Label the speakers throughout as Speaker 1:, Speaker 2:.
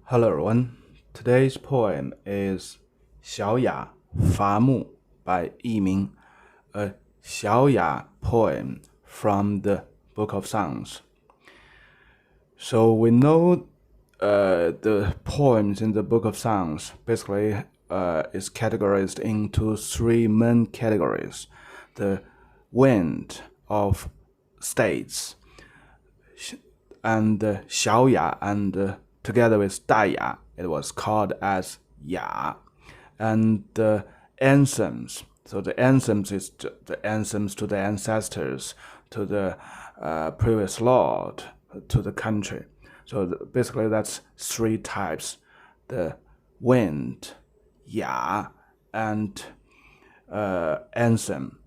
Speaker 1: Hello everyone. Today's poem is 小雅伐木 by Yi Ming, a Xiaoya poem from the Book of Songs. So we know the poems in the Book of Songs basically is categorized into three main categories: the wind of states, and Xiaoya, and together with Daya, it was called as Ya, and the anthems. So the anthems is the anthems to the ancestors, to the previous lord, to the country. So basically, that's three types: the wind, Ya, and anthem.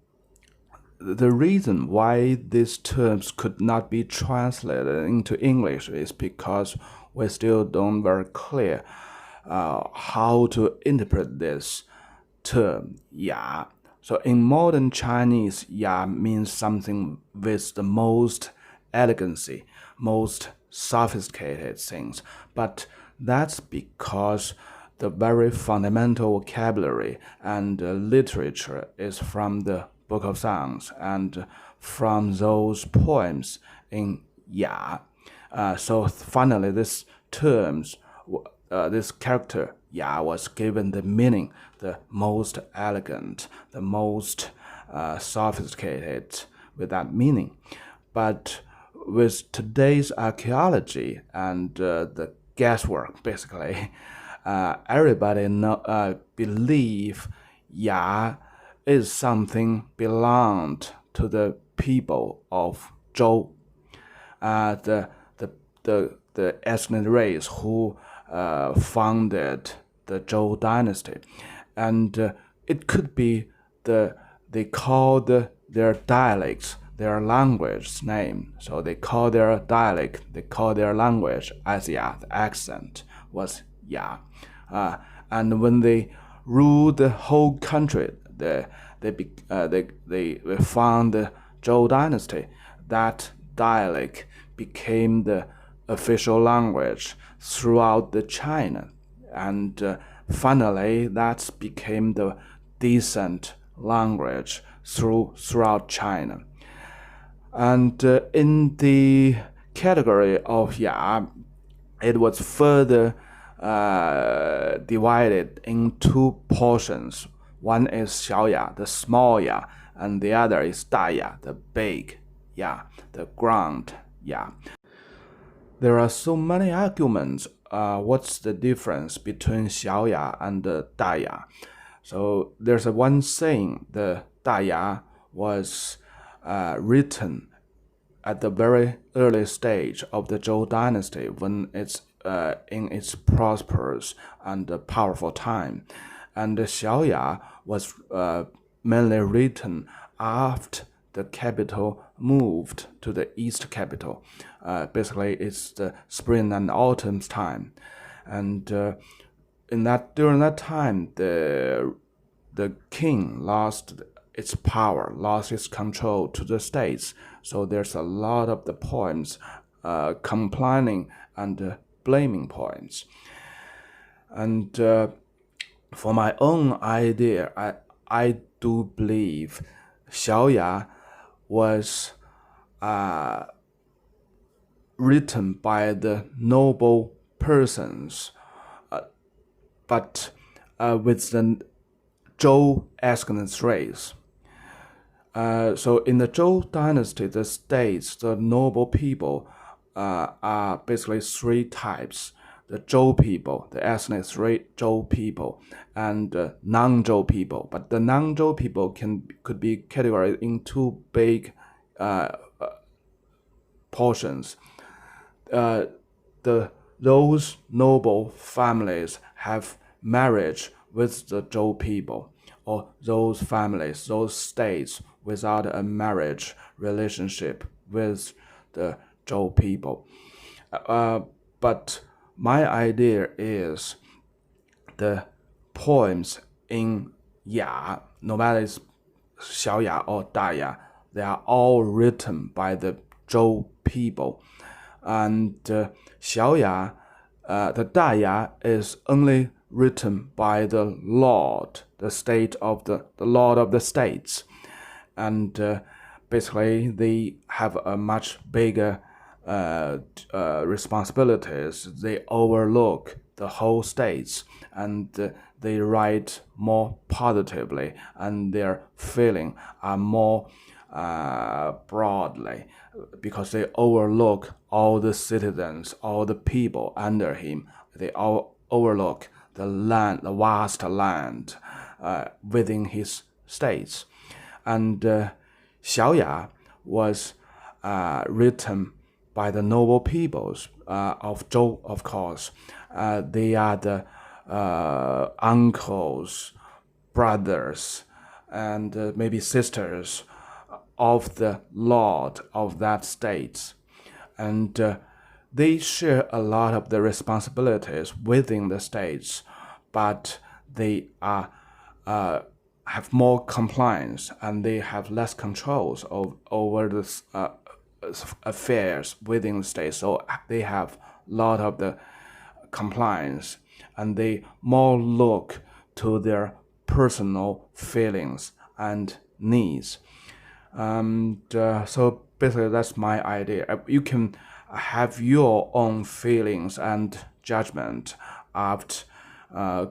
Speaker 1: The reason why these terms could not be translated into English is because we still don't very clear how to interpret this term "ya." So in modern Chinese, "ya" means something with the most elegancy, most sophisticated things, but that's because the very fundamental vocabulary and literature is from the Book of Songs and from those poems in Ya. So finally, this terms, this character Ya was given the meaning, the most elegant, the most sophisticated, with that meaning. But with today's archaeology and the guesswork, basically, everybody believe Ya is something belonged to the people of Zhou, the ethnic race who founded the Zhou dynasty, and it could be they called their dialects, their language name. So they call their dialect, they call their language as Ya. The accent was Ya, and when they ruled the whole country, they found the Zhou dynasty. That dialect became the official language throughout the China, and finally that became the decent language throughout China. And in the category of Ya, it was further divided in two portions. One is Xiaoya, the small Ya, and the other is Daya, the big Ya, the ground Ya. There are so many arguments. What's the difference between Xiaoya and Daya? So there's one saying: the Daya was written at the very early stage of the Zhou dynasty, when it's in its prosperous and powerful time, and the Xiaoya was mainly written after the capital moved to the east capital. Basically, it's the spring and autumn's time, and during that time, the king lost its power, lost its control to the states. So there's a lot of the poems complaining and blaming poems. And for my own idea, I do believe Xiaoya was written by the noble persons, but with the Zhou ethnic race. So in the Zhou dynasty, the states, the noble people, are basically three types: the Zhou people, the ethnic Zhou people, and non-Zhou people. But the non-Zhou people could be categorized in two big portions. Those noble families have marriage with the Zhou people, or those families, those states without a marriage relationship with the Zhou people. But my idea is the poems in Ya, no matter it's Xiaoya or Daya, they are all written by the Zhou people. And Xiaoya the Daya is only written by the Lord, the Lord of the states, and basically they have a much bigger responsibilities. They overlook the whole states, and they write more positively, and their feeling are more broadly, because they overlook all the citizens, all the people under him. They all overlook the land, the vast land within his states. And Xiaoya was written by the noble peoples of Zhou, of course. They are the uncles, brothers, and maybe sisters of the lord of that state. And they share a lot of the responsibilities within the states, but they are have more compliance, and they have less controls over the affairs within the state. So they have a lot of the compliance, and they more look to their personal feelings and needs. So basically, that's my idea. You can have your own feelings and judgment after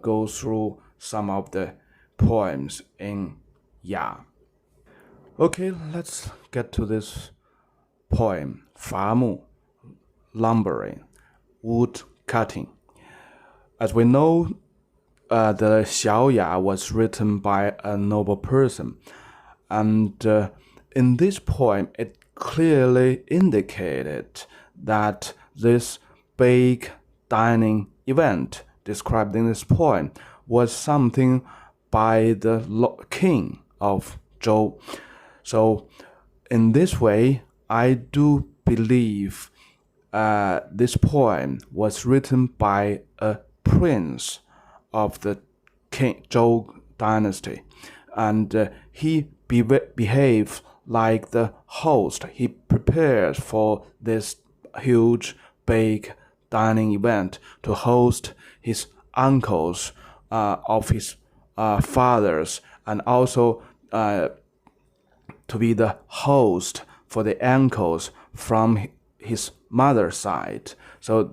Speaker 1: go through some of the poems in Ya. Okay, let's get to this poem. 伐木 lumbering, wood cutting. As we know, the Xiaoya was written by a noble person, and in this poem it clearly indicated that this big dining event described in this poem was something by the king of Zhou. So in this way, I do believe this poem was written by a prince of the King Zhou dynasty, and he behaved like the host. He prepared for this huge, big dining event to host his uncles of his fathers, and also to be the host for the uncles from his mother's side. So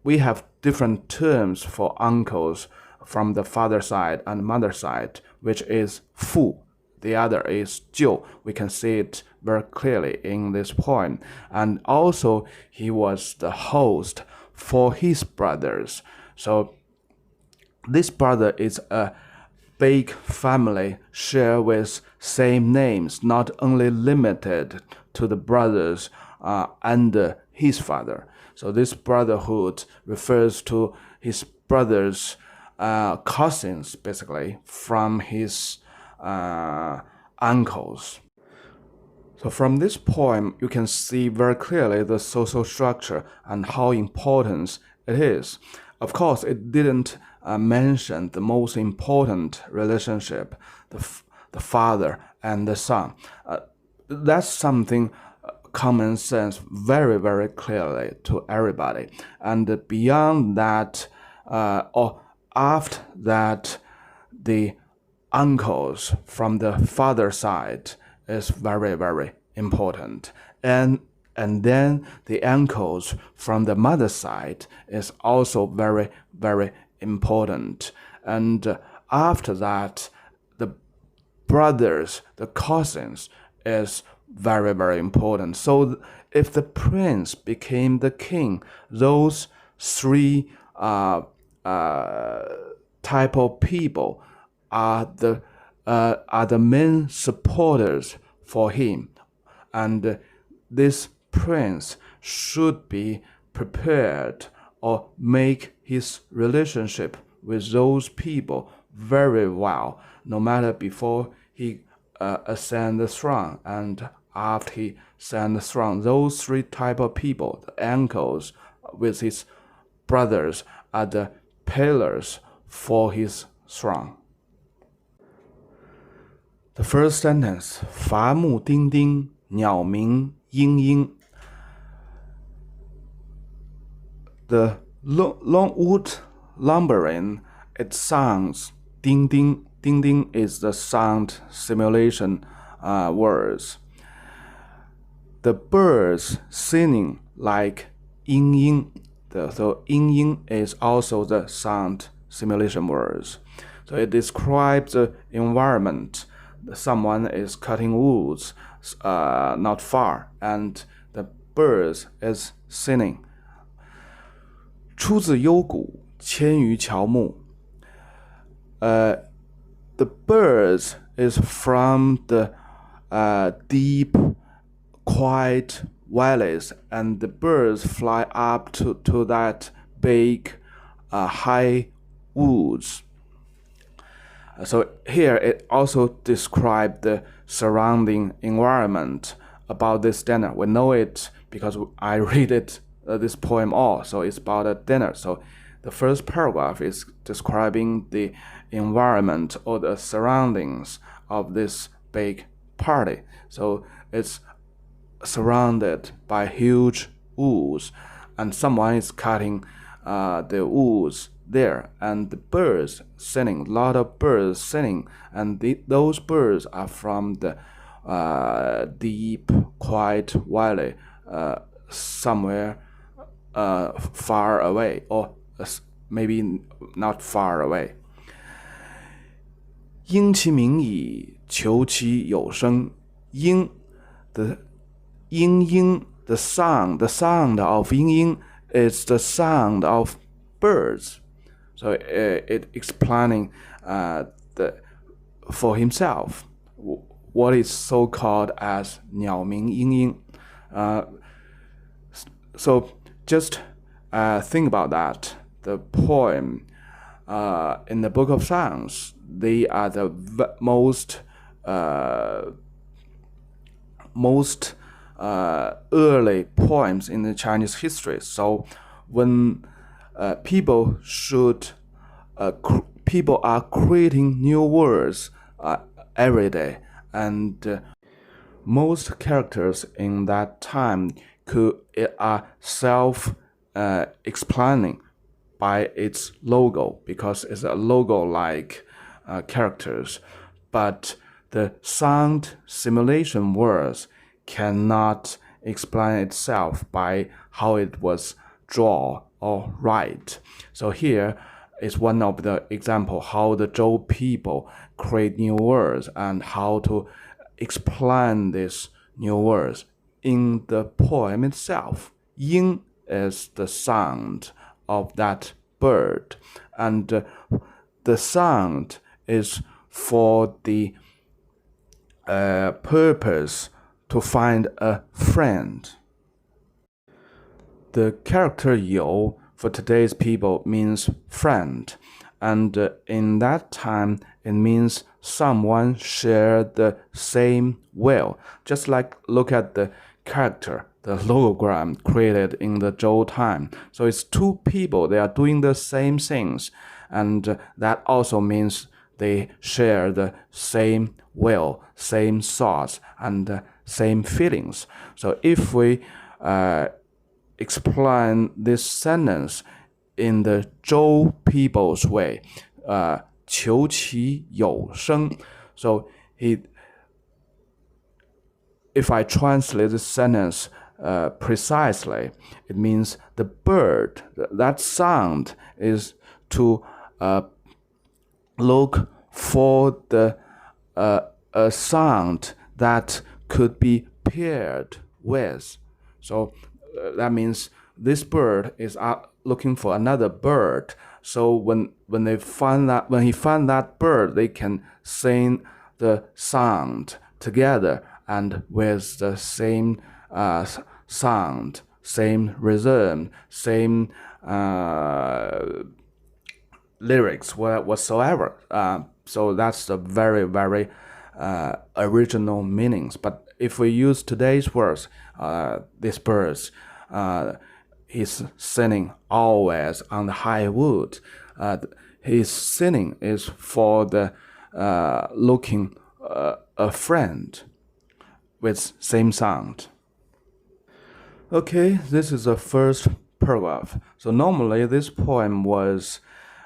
Speaker 1: we have different terms for uncles from the father side and mother side, which is fu. The other is Zhou. We can see it very clearly in this poem. And also, he was the host for his brothers. So this brother is a big family share with same names, not only limited to the brothers under his father. So this brotherhood refers to his brothers' cousins, basically, from his uncles. So from this poem, you can see very clearly the social structure and how important it is. Of course, it didn't mention the most important relationship, the father and the son. That's something common sense very, very clearly to everybody. And beyond that, or after that, the uncles from the father side is very, very important. And then the uncles from the mother side is also very, very important. And after that, the brothers, the cousins, is very, very important. So if the prince became the king, those three type of people are the main supporters for him, and this prince should be prepared or make his relationship with those people very well, no matter before he ascend the throne and after he ascend the throne. Those three type of people, the uncles with his brothers, are the pillars for his throne. The first sentence, 伐木丁丁，鸟鸣嘤嘤. The Longwood lumbering, it sounds ding ding. Ding ding is the sound simulation words. The birds singing like ying ying. So ying ying is also the sound simulation words. So it describes the environment. Someone is cutting woods not far, and the birds is singing. 出自幽谷，迁于乔木。The birds is from the deep, quiet valleys, and the birds fly up to that big, high woods. So here it also describes the surrounding environment about this dinner. We know it because I read it this poem all. So it's about a dinner. So the first paragraph is describing the environment or the surroundings of this big party. So it's surrounded by huge woods, and someone is cutting the woods there, and the birds singing, a lot of birds singing, and those birds are from the deep, quiet valley somewhere far away, or maybe not far away. 鹰其鸣矣，求其有声。鹰 the 莺莺 the sound of 莺莺 is the sound of birds. So it explaining for himself what is so called as 鸟鸣莺莺. So just think about that. The poem in the Book of Songs, they are the most early poems in the Chinese history. So when people are creating new words every day, and most characters in that time are self-explaining by its logo, because it's a logo-like characters. But the sound simulation words cannot explain itself by how it was drawn or write. So here is one of the example how the Zhou people create new words and how to explain these new words in the poem itself. Ying is the sound of that bird, and the sound is for the purpose to find a friend. The character 有 for today's people means friend, and in that time it means someone shared the same will. Just like look at the character, the logogram created in the Zhou time. So it's two people, they are doing the same things, and that also means they share the same will, same thoughts, and same feelings. So if we explain this sentence in the Zhou people's way, 求其有声. So if I translate this sentence precisely, it means the bird, that sound is to look for the a sound that could be paired with. So that means this bird is looking for another bird. So when he find that bird, they can sing the sound together and with the same sound, same rhythm, same lyrics whatsoever. So that's the very, very original meanings. But if we use today's words, this bird, he's singing always on the high wood. His singing is for the looking a friend with same sound. Okay, this is the first paragraph. So normally this poem was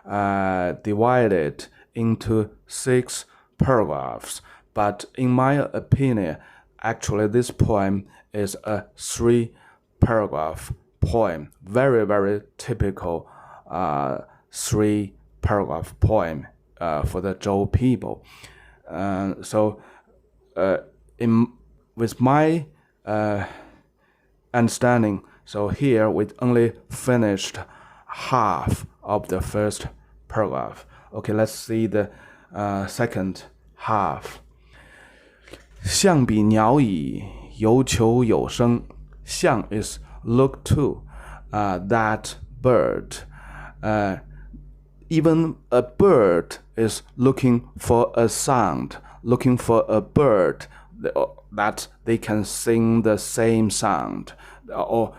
Speaker 1: divided into 6 paragraphs, but in my opinion, actually this poem is a 3-paragraph poem, very, very typical 3-paragraph poem for the Zhou people. With my understanding, so here we only finished half of the first paragraph. Okay, let's see the second half. 象比鸟矣，有酒有声。象 is look to that bird. Even a bird is looking for a sound, looking for a bird that they can sing the same sound. Or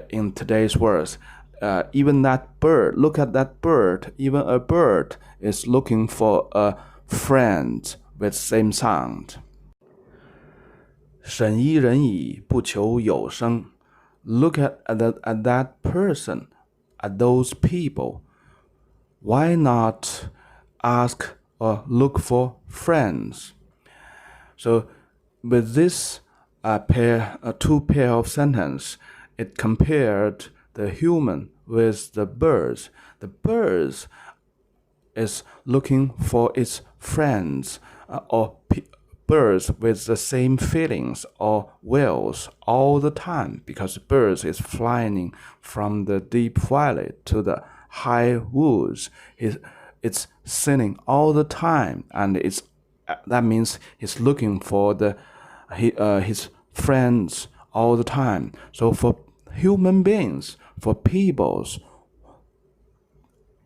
Speaker 1: in today's words, even that bird, look at that bird, even a bird is looking for a friend with same sound. 审伊人矣，不求有声。Look at that person, at those people. Why not ask or look for friends? So with this two pair of sentence, it compared the human with the birds. The birds is looking for its friends or birds with the same feelings or wills all the time, because birds is flying from the deep valley to the high woods. It's singing all the time, and that means he's looking for his friends all the time. So for human beings, for peoples,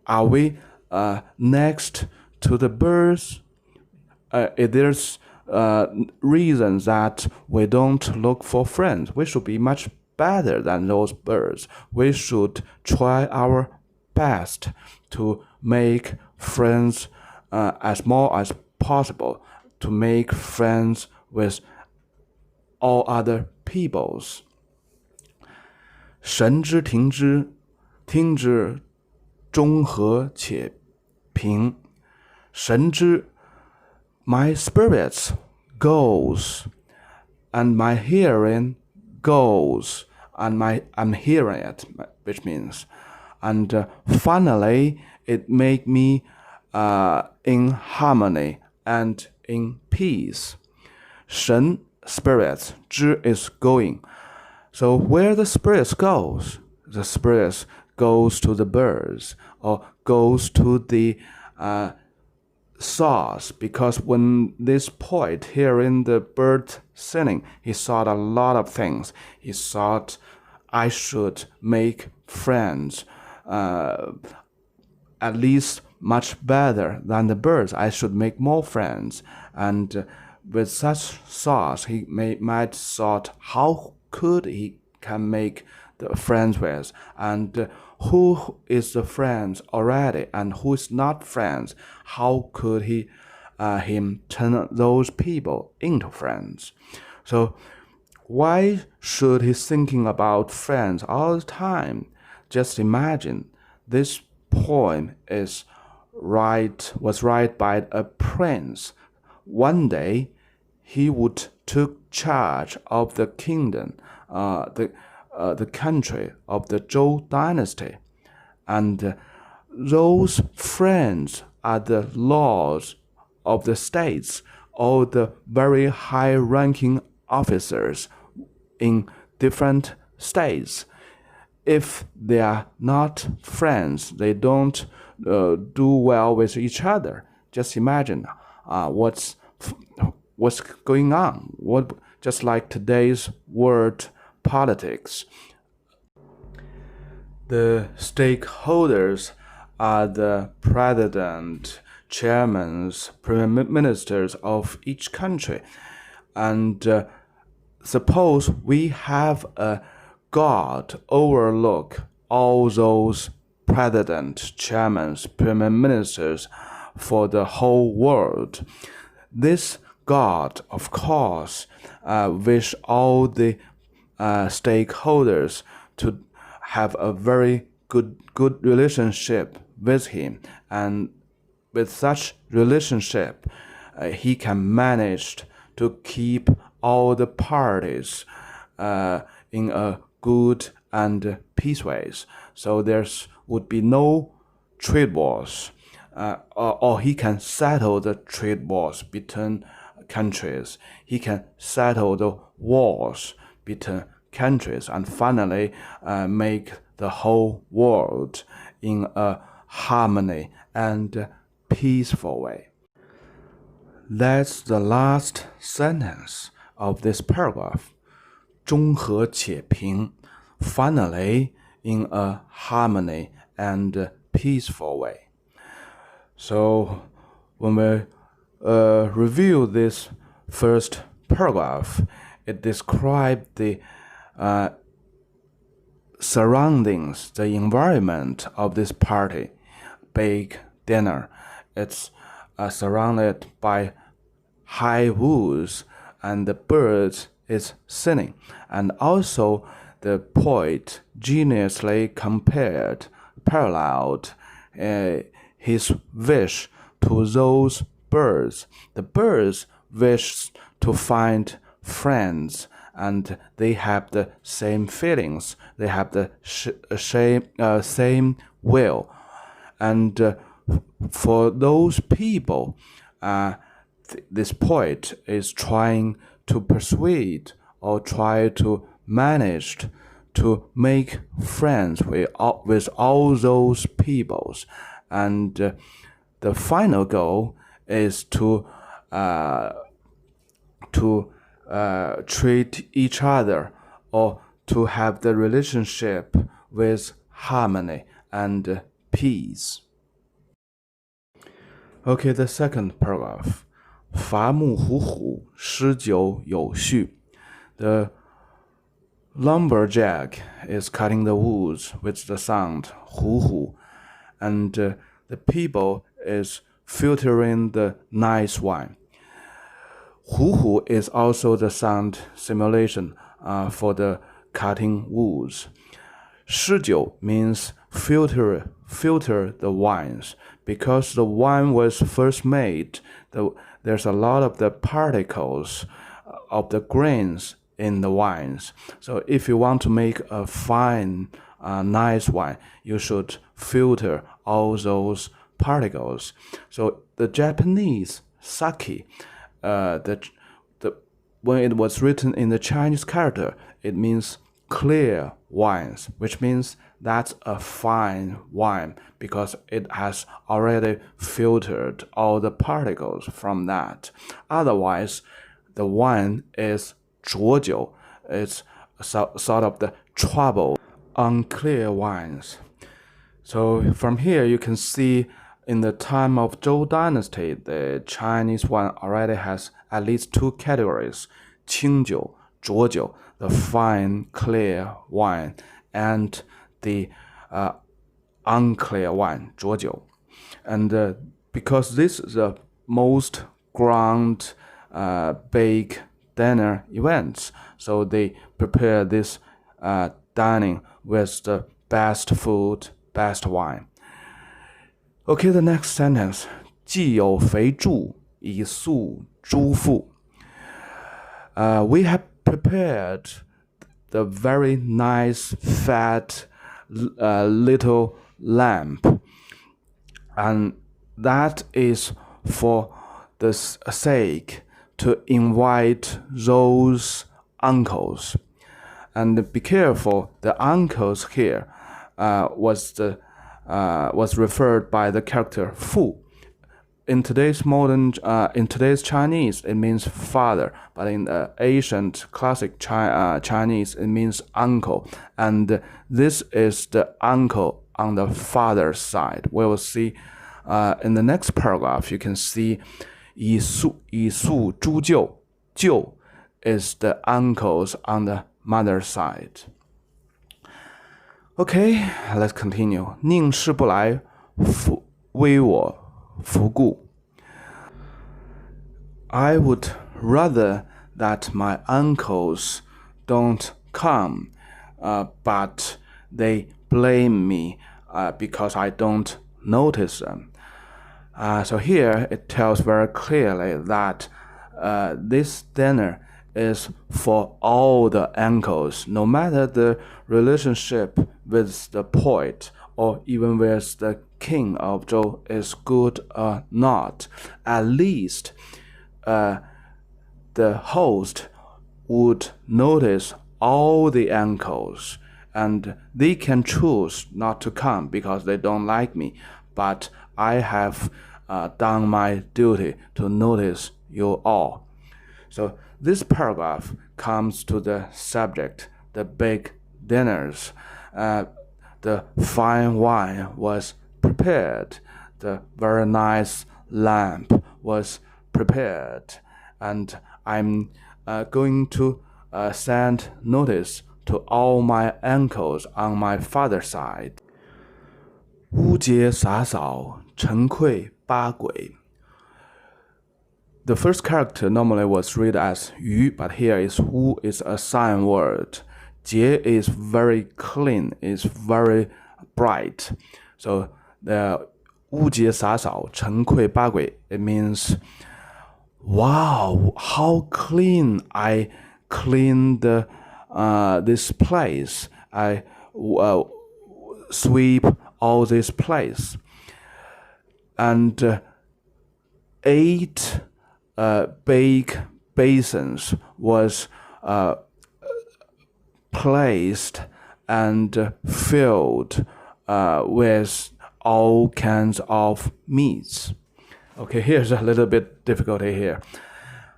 Speaker 1: are we next to the birds? There's reasons that we don't look for friends. We should be much better than those birds. We should try our best to make friends as more as possible, to make friends with all other peoples. 神之听之，听之中和且平。神之 my spirits goes, and my hearing goes, and I'm hearing it, which means, and finally it make me in harmony and in peace. 神 spirits, 之 is going. So where the spirits goes, the spirits goes to the birds or goes to the source, because when this poet hearing the bird singing, he thought a lot of things. He thought, I should make friends at least much better than the birds. I should make more friends. And with such thoughts, he might thought, how could he can make the friends with, and who is the friends already and who is not friends? How could him turn those people into friends? So why should he thinking about friends all the time? Just imagine this poem was written by a prince. One day he would took charge of the kingdom, the country of the Zhou dynasty, and those friends are the lords of the states, or the very high-ranking officers in different states. If they are not friends, they don't do well with each other. Just imagine what's going on. Just like today's world politics. The stakeholders are the president, chairmen, prime ministers of each country. And suppose we have a God overlook all those president, chairmen, prime ministers for the whole world. This God, of course, wish all the stakeholders to have a very good relationship with him, and with such relationship, he can manage to keep all the parties in a good and peace ways. So there would be no trade wars, or he can settle the trade wars between countries. He can settle the wars between countries, and finally make the whole world in a harmony and peaceful way. That's the last sentence of this paragraph. 中和且平, finally in a harmony and peaceful way. So when we review this first paragraph, it describes the surroundings, the environment of this party, big dinner. It's surrounded by high woods, and the birds is singing, and also the poet geniusly paralleled his wish to those birds. The birds wish to find friends, and they have the same feelings, they have the same will. And for those people, this poet is trying to persuade or try to manage to make friends with all those peoples. And the final goal is to treat each other, or to have the relationship with harmony and peace. Okay, the second paragraph. 伐木虎虎，诗酒有序. The lumberjack is cutting the woods with the sound 虎虎, and the people is filtering the nice wine. 虎虎 is also the sound simulation for the cutting woods. 诗酒 means filter the wines, because the wine was first made. There's a lot of the particles of the grains in the wines. So if you want to make a fine, nice wine, you should filter all those particles. So the Japanese sake, when it was written in the Chinese character, it means clear wines, which means that's a fine wine, because it has already filtered all the particles from that. Otherwise, the wine is 浊酒. It's sort of the trouble, unclear wines. So from here you can see, in the time of Zhou dynasty, the Chinese wine already has at least two categories: 清酒, 浊酒, the fine, clear wine, and the unclear wine, 浊酒. And because this is the most grand big dinner events, so they prepare this dining with the best food, best wine. Okay, the next sentence. 既有肥猪，以速诸父. We have prepared the very nice, fat, little lamb, and that is for the sake to invite those uncles. And be careful, the uncles here was referred by the character 父. In today's Chinese, it means father, but in the ancient classic Chinese, it means uncle. And this is the uncle on the father's side. We will see in the next paragraph, you can see 以速诸舅. 舅 is the uncles on the mother's side. Okay, let's continue. 宁氏不来，危我弗顾. I would rather that my uncles don't come, but they blame me because I don't notice them. So here it tells very clearly that this dinner is for all the uncles, no matter the relationship with the poet or even with the king of Zhou is good or not. At least the host would notice all the uncles, and they can choose not to come because they don't like me, but I have done my duty to notice you all. So this paragraph comes to the subject, the big dinners. The fine wine was prepared, the very nice lamp was prepared, and I'm going to send notice to all my uncles on my father's side. 乌街洒扫，陈愧八鬼. The first character normally was read as yu, but here is wu is a sign word. Jie is very clean, is very bright. So the 乌街洒扫，陈愧八鬼, it means, wow, how clean I clean this place. I sweep all this place. And 8 big basins was placed and filled with all kinds of meats. Okay, here's a little bit difficulty here.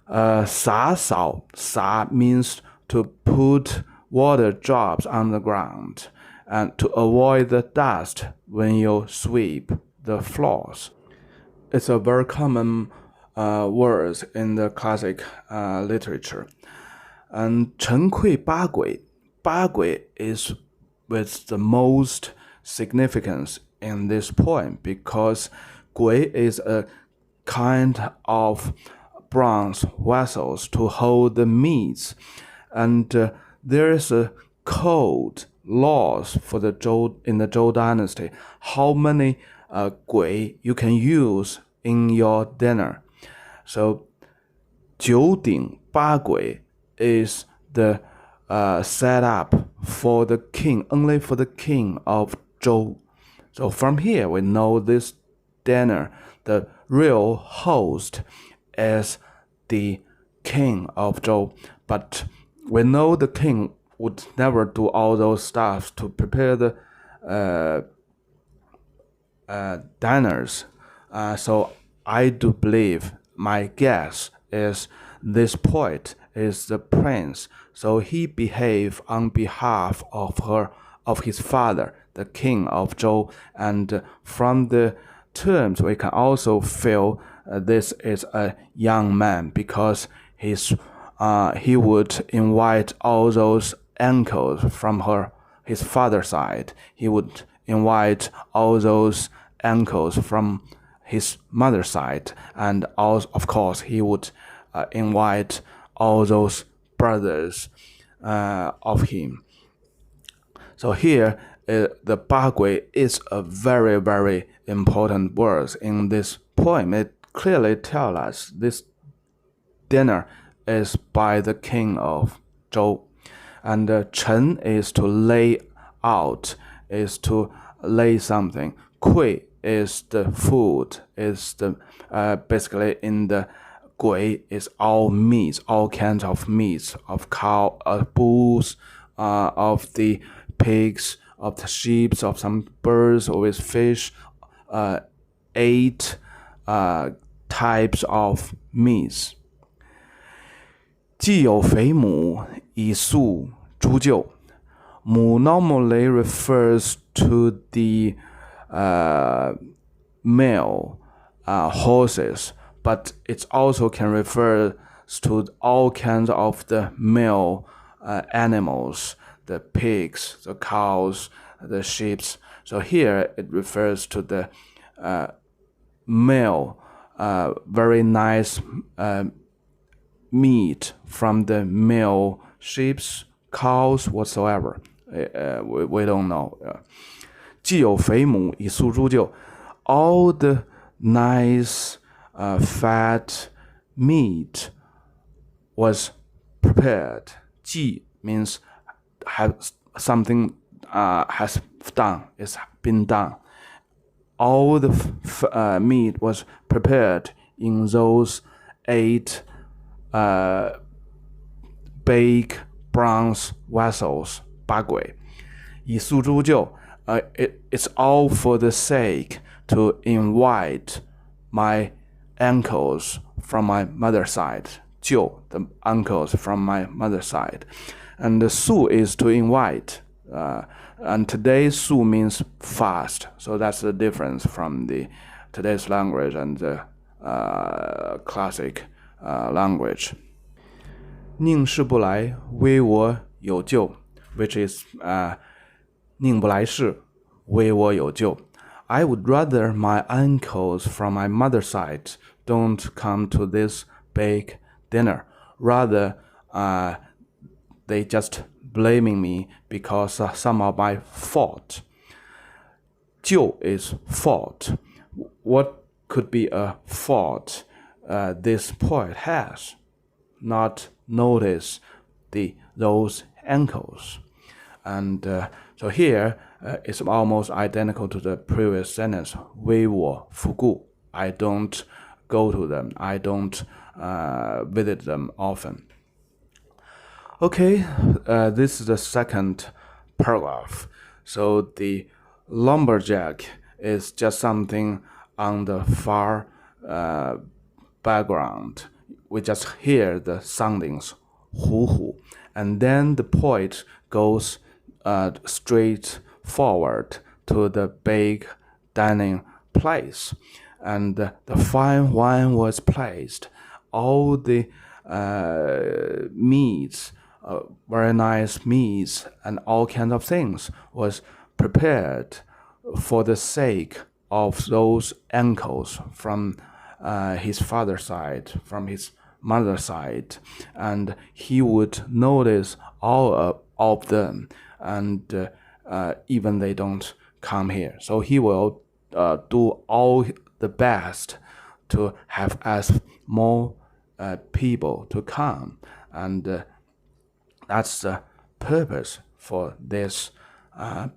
Speaker 1: 洒扫, sa means to put water drops on the ground and to avoid the dust when you sweep the floors. It's a very common word in the classic literature. And 陈愧八鬼, 八鬼 is with the most significance in this poem because 鬼 is a kind of bronze vessels to hold the meats, and there is a code laws for the Zhou in the Zhou dynasty how many gui you can use in your dinner. So 九鼎八鬼 is the setup for the king, only for the king of Zhou. So from here we know this dinner, the real host is the king of Zhou, but we know the king would never do all those stuff to prepare the dinners. So I do believe, my guess is this poet is the prince, so he behaved on behalf of his father, the king of Zhou, and from the terms we can also feel this is a young man because he would invite all those uncles from his father's side. He would invite all those uncles from his mother's side, and also, of course, he would invite all those brothers of him. So here, the bagui is a very, very important word in this poem. It clearly tells us this dinner is by the king of Zhou. And chen is to lay out, is to lay something. Kui is the food, is the basically in the gui is all meats, all kinds of meats, of cow, bulls, of the pigs, of the sheep, of some birds, or with fish, 8 types of meats. 既有肥母，以速猪厩. Mu normally refers to the male horses, but it also can refer to all kinds of the male animals, the pigs, the cows, the sheep. So here it refers to the male, very nice meat from the male sheep, cows, whatsoever. we don't know. 既有肥母以素猪臼 all the nice fat meat was prepared. 既 means have something has done, it's been done. All the meat was prepared in those 8 big bronze vessels, 八簋。以素猪臼 it's all for the sake to invite my uncles from my mother's side. 舅 the uncles from my mother's side. And the su is to invite. And today's su means fast. So that's the difference from the today's language and the classic language. 宁氏不来，微我有救 which is 宁不来氏，微我有救 I would rather my uncles from my mother's side don't come to this big dinner. Rather, they just blaming me because some of my fault. 救 is fault. What could be a fault this poet has? Not notice those ankles. And so here it's almost identical to the previous sentence. 微我不顾 I don't go to them. I don't visit them often. Okay, this is the second paragraph. So the lumberjack is just something on the far background. We just hear the soundings, 虎虎. And then the poet goes straight forward to the big dining place. And the fine wine was placed. All the meats, very nice meats and all kinds of things was prepared for the sake of those uncles from his father's side, from his mother's side, and he would notice all of them, and even they don't come here. So he will do all the best to have as more people to come, and that's the purpose for this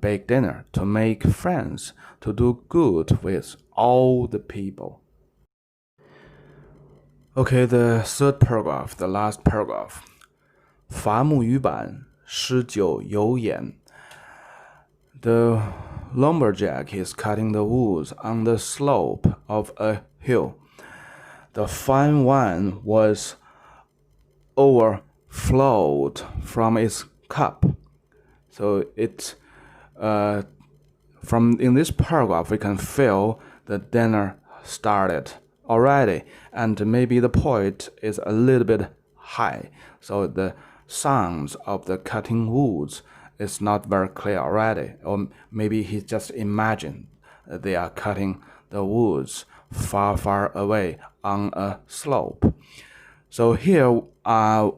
Speaker 1: big dinner, to make friends, to do good with all the people. Okay, the third paragraph, the last paragraph. 伐木于板，诗酒有眼. The lumberjack is cutting the woods on the slope of a hill. The fine wine was overflowed from its cup. So it, from in this paragraph, we can feel the dinner started already, and maybe the poet is a little bit high, so the sounds of the cutting woods is not very clear already, or maybe he just imagined they are cutting the woods far, far away on a slope. So here, I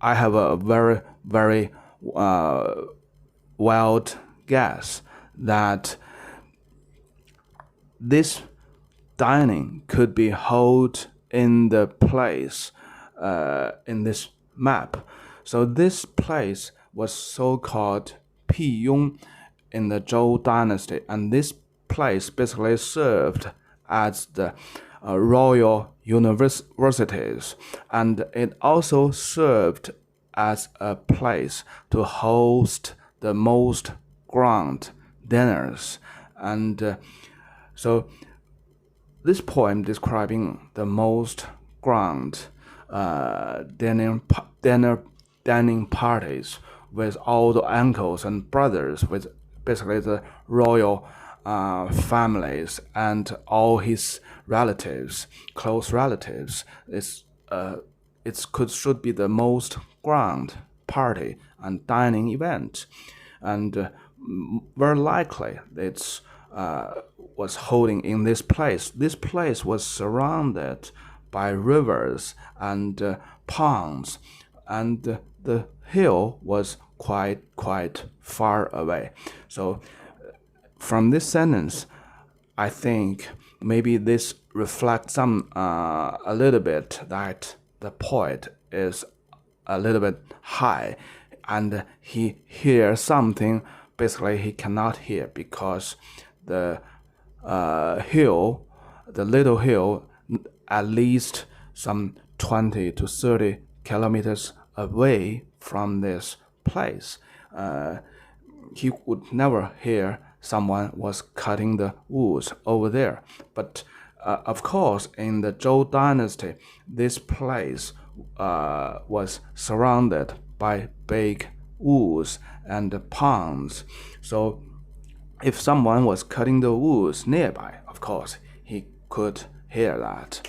Speaker 1: have a very, very wild guess that this dining could be held in the place in this map. So this place was so-called Piyong in the Zhou dynasty, and this place basically served as the royal universities, and it also served as a place to host the most grand dinners. And so this poem describing the most grand dining parties with all the uncles and brothers, with basically the royal families and all his relatives, close relatives. Should be the most grand party and dining event, and very likely it's was holding in this place. This place was surrounded by rivers and ponds, and the hill was quite far away. So from this sentence, I think maybe this reflects a little bit that the poet is a little bit high, and he hears something basically he cannot hear because the little hill, at least some 20 to 30 kilometers away from this place. He would never hear someone was cutting the woods over there. But of course, in the Zhou dynasty, this place was surrounded by big woods and ponds. So if someone was cutting the woods nearby, of course, he could hear that.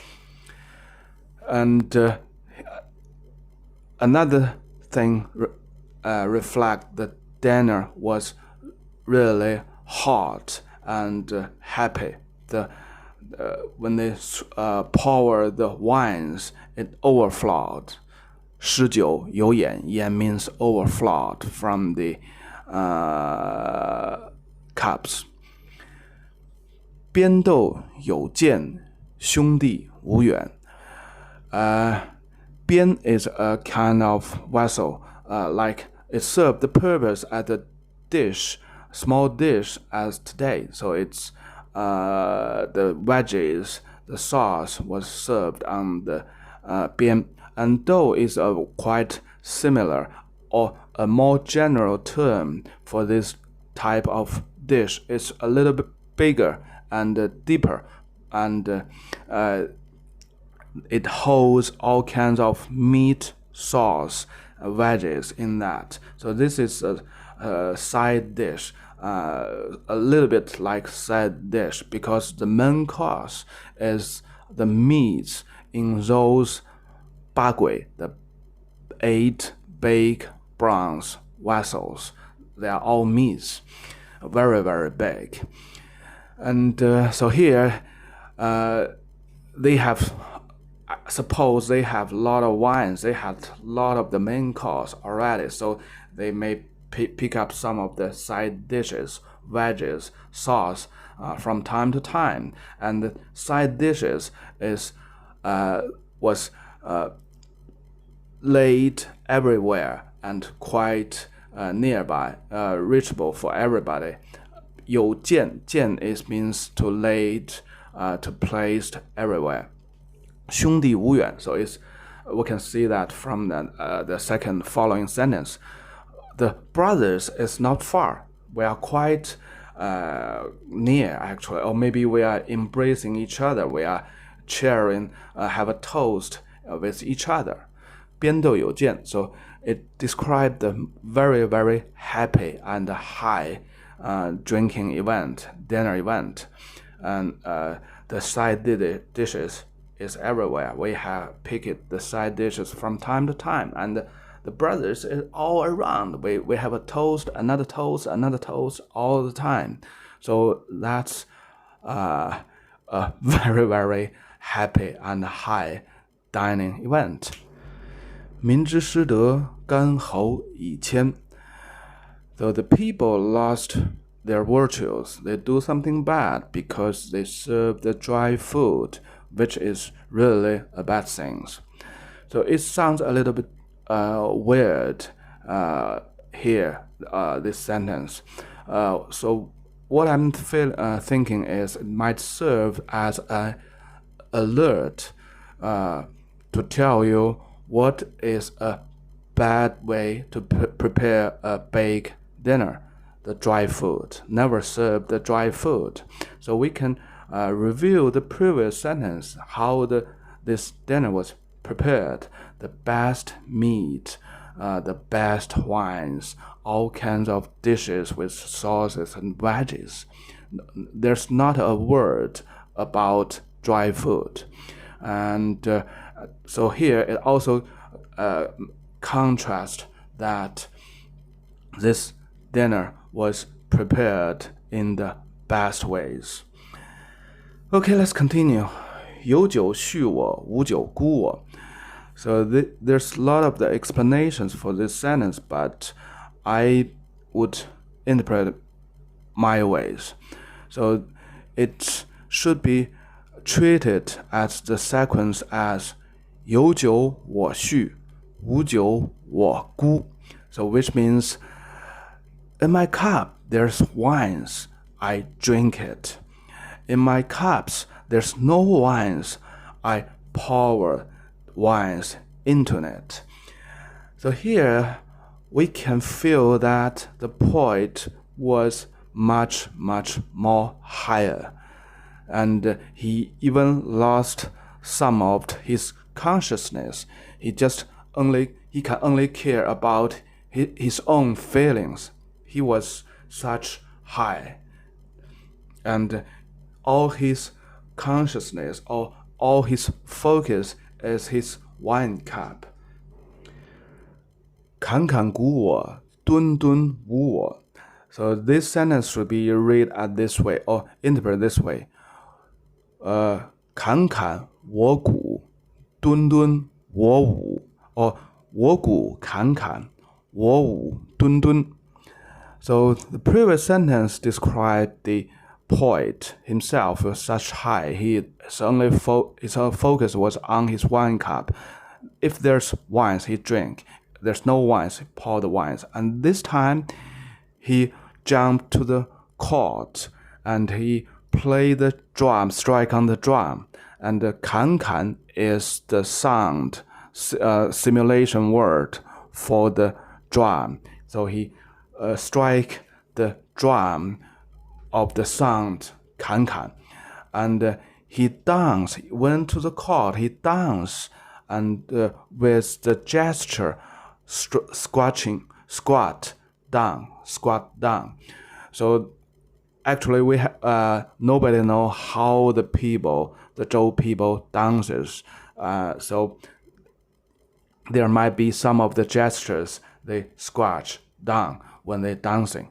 Speaker 1: And another thing reflect the dinner was really hot and happy. When they pour the wines, it overflowed. 诗酒有眼, yan means overflowed from the cups. 边斗有涧，兄弟无远。边 is a kind of vessel, like it served the purpose as a dish, small dish as today. So it's the veggies, the sauce was served on the 边. And dou is a quite similar or a more general term for this type of dish. It's a little bit bigger and deeper, and it holds all kinds of meat, sauce, veggies in that. So this is a side dish, a little bit like side dish, because the main course is the meats in those 八簋, the 8 big bronze vessels. They are all meats, very, very big. And so here, they have, suppose they have a lot of wines, they had a lot of the main course already, so they may pick up some of the side dishes, veggies, sauce from time to time. And the side dishes was laid everywhere and quite nearby, reachable for everybody. 有涧, 涧 means to laid, to placed everywhere. 兄弟无远, so we can see that from the second following sentence. The brothers is not far. We are quite near, actually, or maybe we are embracing each other. We are sharing, have a toast with each other. 边斗有涧, so it described the very, very happy and high drinking event, dinner event. And the side dishes is everywhere. We have picked the side dishes from time to time, and the brothers is all around. We have a toast, another toast, another toast all the time. So that's a very, very happy and high dining event. 民之失德，干侯以谦. Though the people lost their virtues, they do something bad because they serve the dry food, which is really a bad thing. So it sounds a little bit weird here, this sentence. So what I'm thinking is it might serve as an alert to tell you what is a bad way to prepare a big dinner, the dry food. Never serve the dry food. So we can review the previous sentence, how this dinner was prepared. The best meat, the best wines, all kinds of dishes with sauces and veggies. There's not a word about dry food. And so here it also contrasts that this dinner was prepared in the best ways. Okay, let's continue. 有酒湑我，无酒湑我. So there's a lot of the explanations for this sentence, but I would interpret my ways. So it should be treated as the sequence as 有酒我酗，无酒我孤. So which means in my cup there's wines, I drink it. In my cups there's no wines, I pour wines into it. So here we can feel that the poet was much more higher, and he even lost some of his consciousness. He can only care about his own feelings. He was such high, and all his consciousness or all his focus is his wine cup. 侃侃古我，敦敦无我. So this sentence should be read at this way or interpret this way. 侃侃我古，敦敦我武, or 我古侃侃，我武敦敦. So the previous sentence described the poet himself was such high. His focus was on his wine cup. If there's wines, he drink. There's no wines, he poured the wines. And this time, he jumped to the court and he played the drum, strike on the drum. And the 侃侃 is the sound simulation word for the drum. So he strike the drum of the sound 侃侃, and he danced. He went to the court. He danced, and with the gesture, squat down. So actually, nobody know how the Zhou people dances. So there might be some of the gestures they squat down when they're dancing.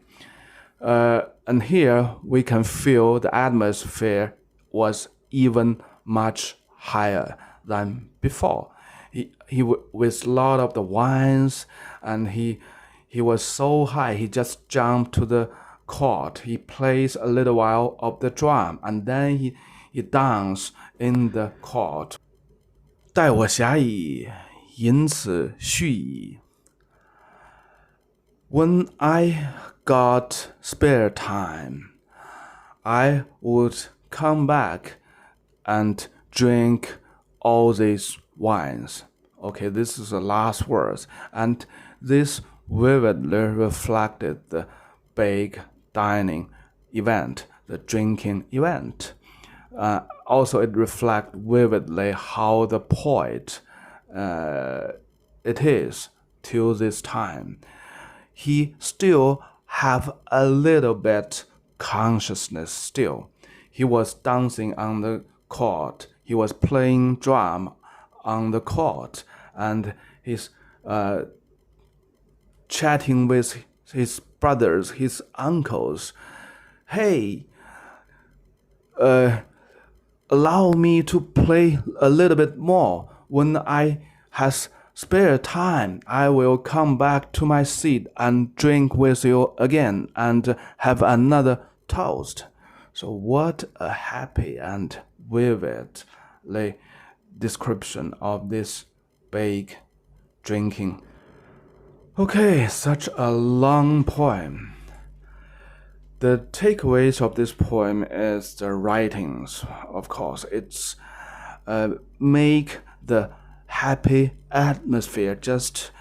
Speaker 1: And here we can feel the atmosphere was even much higher than before. He with a lot of the wines, and he was so high. He just jumped to the court. He plays a little while of the drum, and then he danced in the court. 待我暇矣，因此续矣. When I got spare time, I would come back and drink all these wines. Okay, this is the last words, and this vividly reflected the big dining event, the drinking event. Also, it reflects vividly how the poet it is till this time. He still have a little bit consciousness still. He was dancing on the court. He was playing drum on the court, and he's chatting with his brothers, his uncles. Hey, allow me to play a little bit more. When I has spare time, I will come back to my seat and drink with you again and have another toast. So what a happy and vivid description of this big drinking. Okay, such a long poem. The takeaways of this poem is the writings, of course. It's make the happy atmosphere just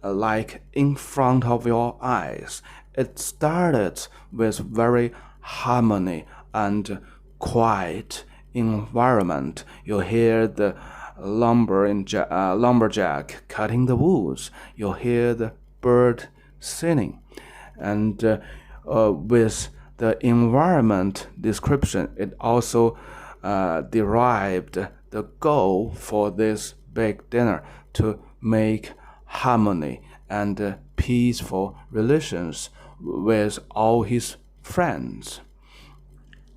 Speaker 1: like in front of your eyes. It started with very harmony and quiet environment. You hear the lumberjack cutting the woods. You hear the bird singing, and with the environment description, it also derived the goal for this big dinner to make harmony and peaceful relations with all his friends.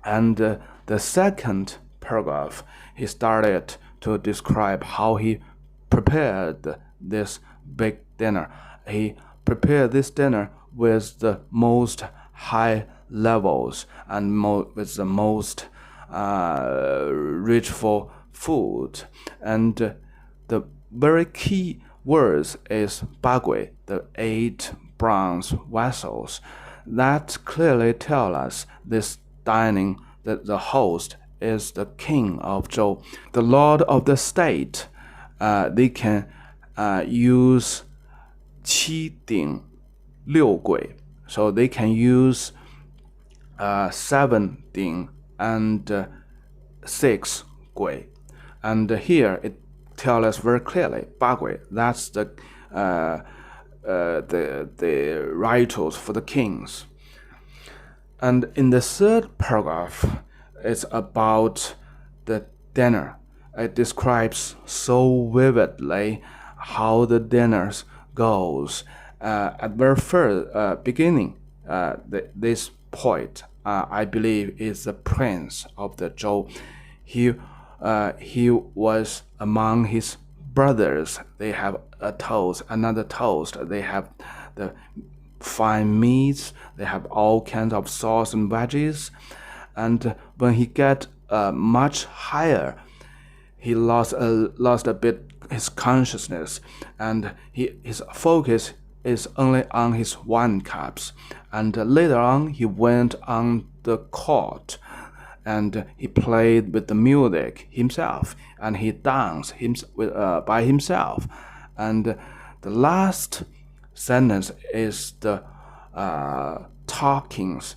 Speaker 1: And the second paragraph, he started to describe how he prepared this big dinner. He prepared this dinner with the most high levels and with the most rich for food. And the very key words is bagui, the 8 bronze vessels. That clearly tell us this dining that the host is the king of Zhou, the lord of the state. They can use 7鼎6簋, so they can use 7 鼎 and 6 簋. And here it tells us very clearly, bagui, that's the rituals for the kings. And in the third paragraph, it's about the dinner. It describes so vividly how the dinners goes. At very first beginning, this poet, I believe, is the prince of the Zhou. He was among his brothers. They have a toast, another toast. They have the fine meats. They have all kinds of sauce and veggies. And when he get much higher, he lost a bit his consciousness, and his focus is only on his wine cups. And later on, he went on the court, and he played with the music himself, and he danced by himself. And the last sentence is the talkings,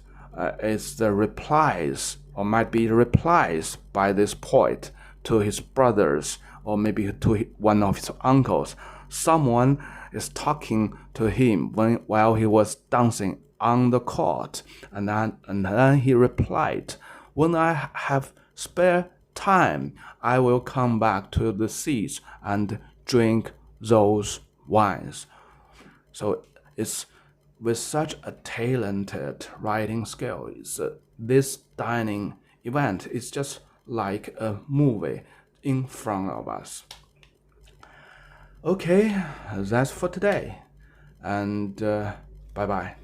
Speaker 1: is the replies, or might be replies by this poet to his brothers, or maybe to one of his uncles. Someone is talking to him while he was dancing on the court, and then he replied, "When I have spare time, I will come back to the seas and drink those wines." So it's with such a talented writing skill, this dining event is just like a movie in front of us. Okay, that's for today, and bye bye.